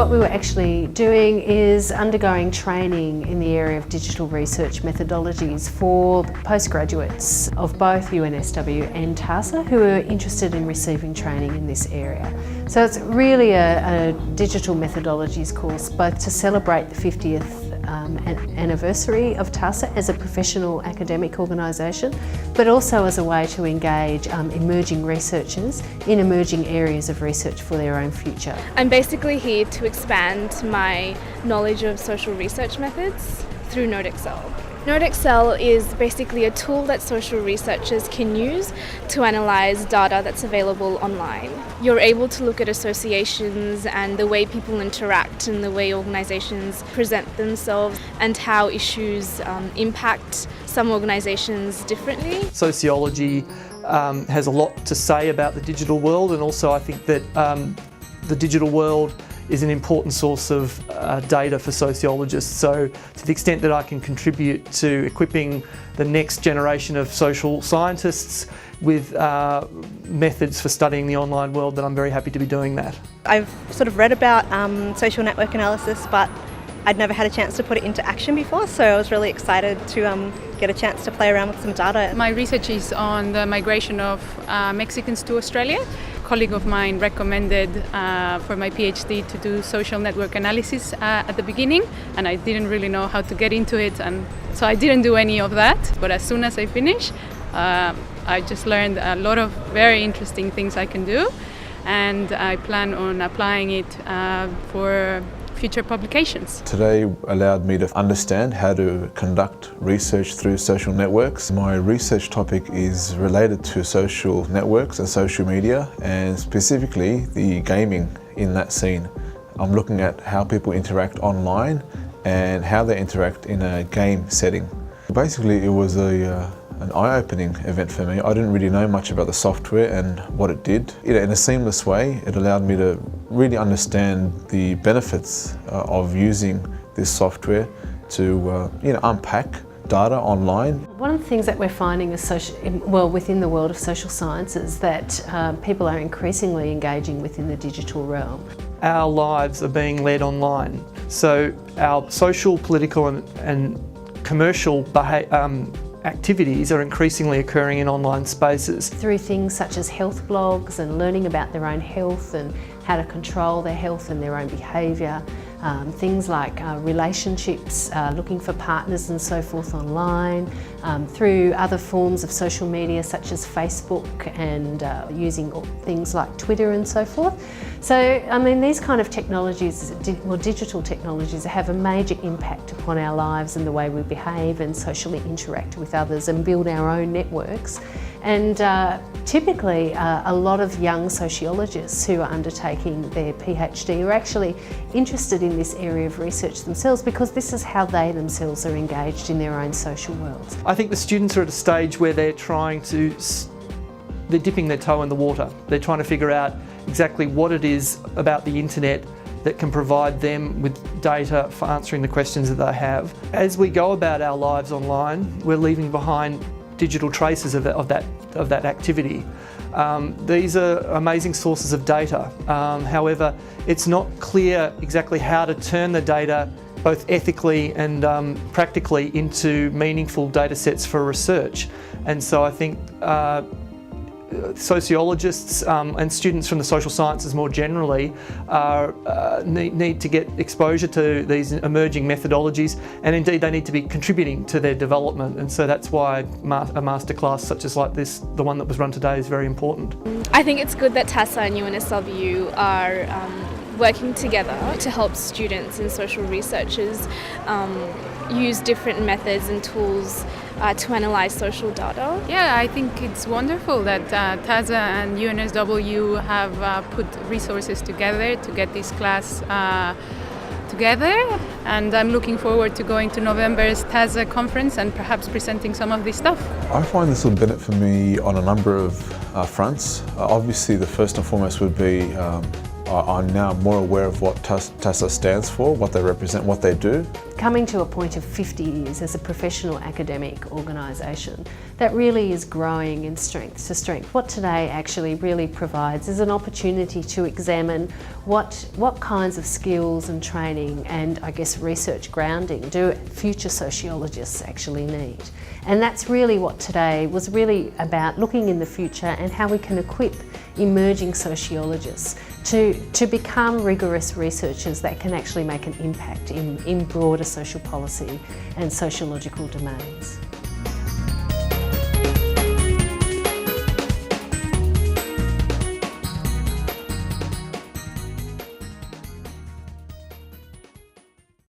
What we were actually doing is undergoing training in the area of digital research methodologies for postgraduates of both UNSW and TASA who are interested in receiving training in this area. So it's really a digital methodologies course, both to celebrate the 50th anniversary of TASA as a professional academic organisation, but also as a way to engage emerging researchers in emerging areas of research for their own future. I'm basically here to expand my knowledge of social research methods through NodeXL. NodeXL is basically a tool that social researchers can use to analyse data that's available online. You're able to look at associations and the way people interact and the way organisations present themselves and how issues impact some organisations differently. Sociology has a lot to say about the digital world, and also I think that the digital world is an important source of data for sociologists. So to the extent that I can contribute to equipping the next generation of social scientists with methods for studying the online world, then I'm very happy to be doing that. I've sort of read about social network analysis, but I'd never had a chance to put it into action before, so I was really excited to get a chance to play around with some data. My research is on the migration of Mexicans to Australia. A colleague of mine recommended for my PhD to do social network analysis at the beginning, and I didn't really know how to get into it, and so I didn't do any of that. But as soon as I finished, I just learned a lot of very interesting things I can do, and I plan on applying it for future publications. Today allowed me to understand how to conduct research through social networks. My research topic is related to social networks and social media, and specifically the gaming in that scene. I'm looking at how people interact online and how they interact in a game setting. Basically, it was an eye-opening event for me. I didn't really know much about the software and what it did. In a seamless way, it allowed me to really understand the benefits of using this software to unpack data online. One of the things that we're finding is within the world of social sciences, that people are increasingly engaging within the digital realm. Our lives are being led online, so our social, political and commercial activities are increasingly occurring in online spaces. Through things such as health blogs and learning about their own health and how to control their health and their own behaviour, things like relationships, looking for partners and so forth online, through other forms of social media such as Facebook and using things like Twitter and so forth. So, I mean, these kind of technologies, digital technologies, have a major impact upon our lives and the way we behave and socially interact with others and build our own networks. And typically a lot of young sociologists who are undertaking their PhD are actually interested in this area of research themselves, because this is how they themselves are engaged in their own social worlds. I think the students are at a stage where they're dipping their toe in the water. They're trying to figure out exactly what it is about the internet that can provide them with data for answering the questions that they have. As we go about our lives online, we're leaving behind digital traces of that activity. These are amazing sources of data. However, it's not clear exactly how to turn the data both ethically and practically into meaningful data sets for research. And so I think sociologists and students from the social sciences more generally need to get exposure to these emerging methodologies, and indeed they need to be contributing to their development, and so that's why a masterclass such as like this, the one that was run today, is very important. I think it's good that TASA and UNSW are working together to help students and social researchers use different methods and tools to analyse social data. Yeah, I think it's wonderful that TASA and UNSW have put resources together to get this class together, and I'm looking forward to going to November's TASA conference and perhaps presenting some of this stuff. I find this will benefit for me on a number of fronts. Obviously, the first and foremost would be are now more aware of what TASA stands for, what they represent, what they do. Coming to a point of 50 years as a professional academic organisation that really is growing in strength to strength. What today actually really provides is an opportunity to examine what kinds of skills and training and I guess research grounding do future sociologists actually need. And that's really what today was really about, looking in the future and how we can equip emerging sociologists to become rigorous researchers that can actually make an impact in broader social policy and sociological domains.